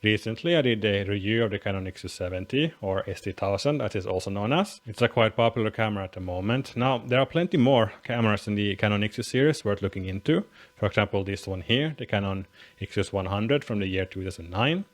Recently I did a review of the Canon IXUS 70 or SD780 as it's also known as. It's a quite popular camera at the moment. Now there are plenty more cameras in the Canon IXUS series worth looking into. For example, this one here, the Canon IXUS 100 from the year 2009.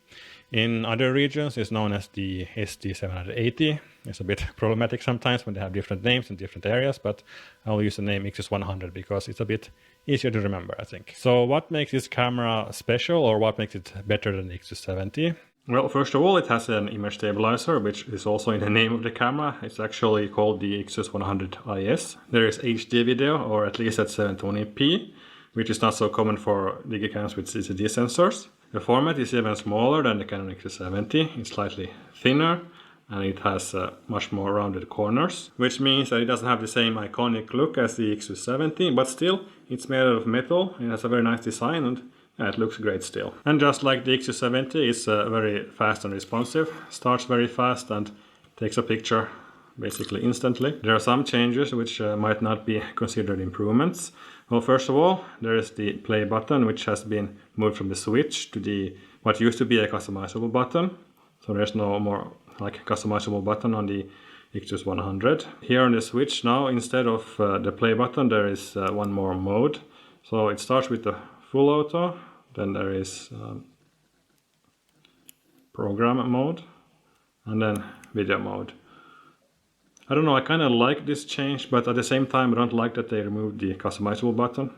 In other regions it's known as the SD780. It's a bit problematic sometimes when they have different names in different areas, but I'll use the name IXUS 100 because it's a bit easier to remember, I think. So what makes this camera special, or what makes it better than the IXUS 70? Well, first of all, it has an image stabilizer, which is also in the name of the camera. It's actually called the IXUS 100 IS. There is HD video, or at least at 720p, which is not so common for digicams with CCD sensors. The format is even smaller than the Canon IXUS 70. It's slightly thinner, and it has much more rounded corners, which means that it doesn't have the same iconic look as the IXUS 70, but still it's made out of metal. It has a very nice design, and yeah, it looks great still. And just like the IXUS 70, it's very fast and responsive, starts very fast and takes a picture basically instantly. There are some changes which might not be considered improvements. Well, first of all, there is the play button, which has been moved from the switch to the what used to be a customizable button. So there's no more like customizable button on the IXUS 100. Here on the switch now, instead of the play button, there is one more mode. So it starts with the full auto, then there is program mode, and then video mode. I don't know, I kind of like this change, but at the same time I don't like that they removed the customizable button.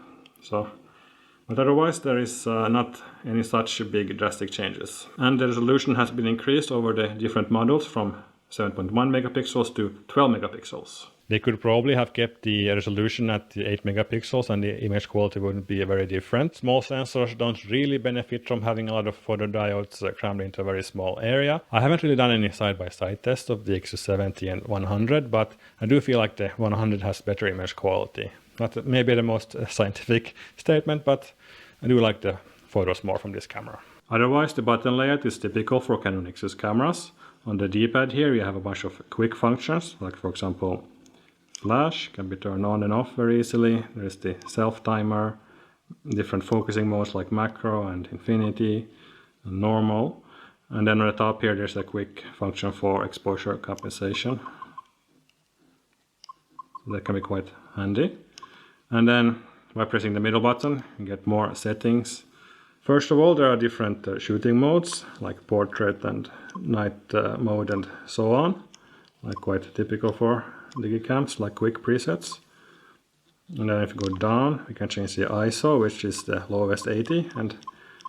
But otherwise there is not any such big drastic changes. And the resolution has been increased over the different models from 7.1 megapixels to 12 megapixels. They could probably have kept the resolution at 8 megapixels and the image quality wouldn't be very different. Small sensors don't really benefit from having a lot of photodiodes crammed into a very small area. I haven't really done any side-by-side tests of the IXUS 70 and 100, but I do feel like the 100 has better image quality. Not maybe the most scientific statement, but I do like the photos more from this camera. Otherwise, the button layout is typical for Canon IXUS cameras. On the D-pad here you have a bunch of quick functions, like for example flash can be turned on and off very easily. There's the self timer, different focusing modes like macro and infinity and normal. And then on the top here there's a quick function for exposure compensation. So that can be quite handy. And then by pressing the middle button you get more settings. First of all, there are different shooting modes like portrait and night mode and so on, like quite typical for digicams, like quick presets. And then if you go down, we can change the ISO, which is the lowest 80 and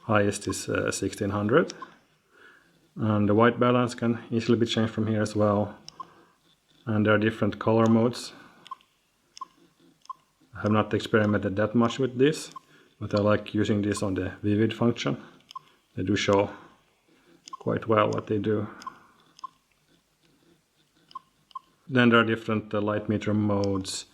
highest is 1600. And the white balance can easily be changed from here as well. And there are different color modes. I have not experimented that much with this, but I like using this on the vivid function. They do show quite well what they do. Then there are different light meter modes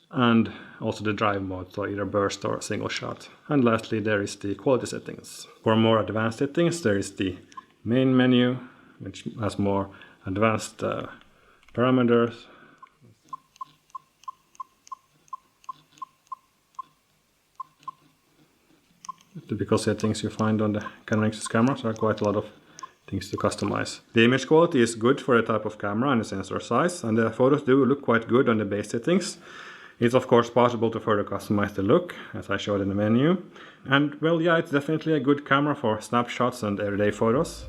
and also the drive mode, so either burst or single shot. And lastly there is the quality settings. For more advanced settings there is the main menu, which has more advanced parameters. Typical settings you find on the Canon IXUS cameras are quite a lot of things to customize. The image quality is good for the type of camera and the sensor size, and the photos do look quite good on the base settings. It's of course possible to further customize the look, as I showed in the menu. And well, yeah, it's definitely a good camera for snapshots and everyday photos.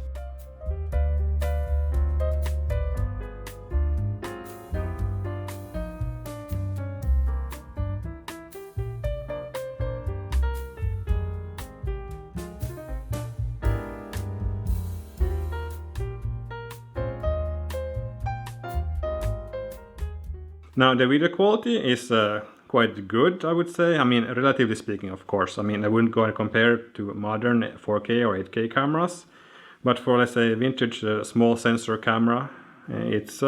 Now the video quality is quite good, I would say. I mean, relatively speaking, of course. I mean, I wouldn't go and compare it to modern 4K or 8K cameras, but for, let's say, vintage small sensor camera, it's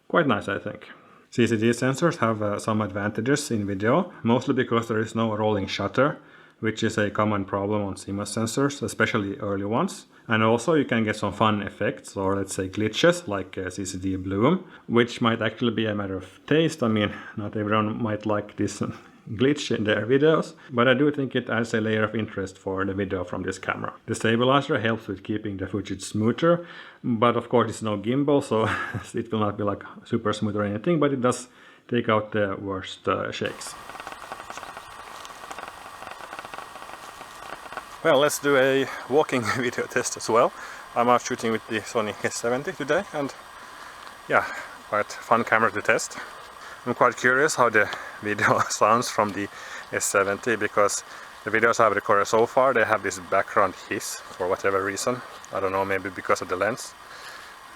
quite nice, I think. CCD sensors have some advantages in video, mostly because there is no rolling shutter, which is a common problem on CMOS sensors, especially early ones. And also you can get some fun effects, or let's say glitches, like CCD bloom, which might actually be a matter of taste. I mean, not everyone might like this glitch in their videos, but I do think it adds a layer of interest for the video from this camera. The stabilizer helps with keeping the footage smoother, but of course it's no gimbal, so it will not be like super smooth or anything, but it does take out the worst shakes. Well, let's do a walking video test as well. I'm out shooting with the Sony S70 today, and yeah, quite fun camera to test. I'm quite curious how the video sounds from the S70, because the videos I've recorded so far, they have this background hiss for whatever reason. I don't know, maybe because of the lens.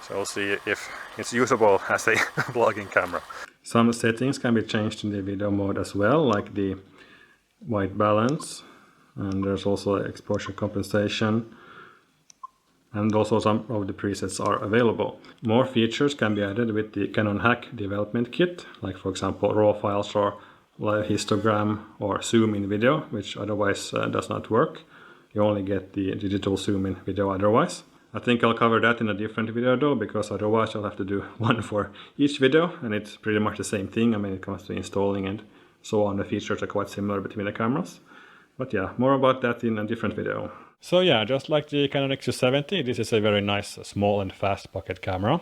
So we'll see if it's usable as a vlogging camera. Some settings can be changed in the video mode as well, like the white balance, and there's also exposure compensation. And also some of the presets are available. More features can be added with the Canon Hack development kit, like for example raw files or live histogram or zoom in video, which otherwise does not work. You only get the digital zoom in video otherwise. I think I'll cover that in a different video though, because otherwise I'll have to do one for each video, and it's pretty much the same thing. I mean, it comes to installing and so on. The features are quite similar between the cameras. But yeah, more about that in a different video. So yeah, just like the Canon IXUS70, this is a very nice, small and fast pocket camera.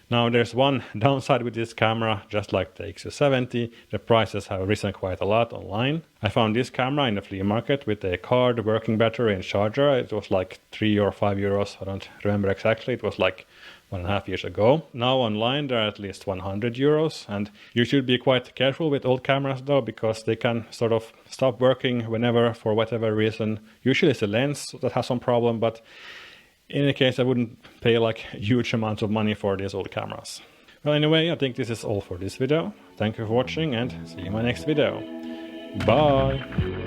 Now there's one downside with this camera, just like the IXUS70, the prices have risen quite a lot online. I found this camera in the flea market with a card, working battery and charger. It was like 3 or 5 euros, I don't remember exactly, it was like 1.5 years ago. Now online they're at least 100 euros, and you should be quite careful with old cameras though, because they can sort of stop working whenever for whatever reason. Usually it's the lens that has some problem, but in any case I wouldn't pay like huge amounts of money for these old cameras. Well, anyway, I think this is all for this video. Thank you for watching and see you in my next video. Bye!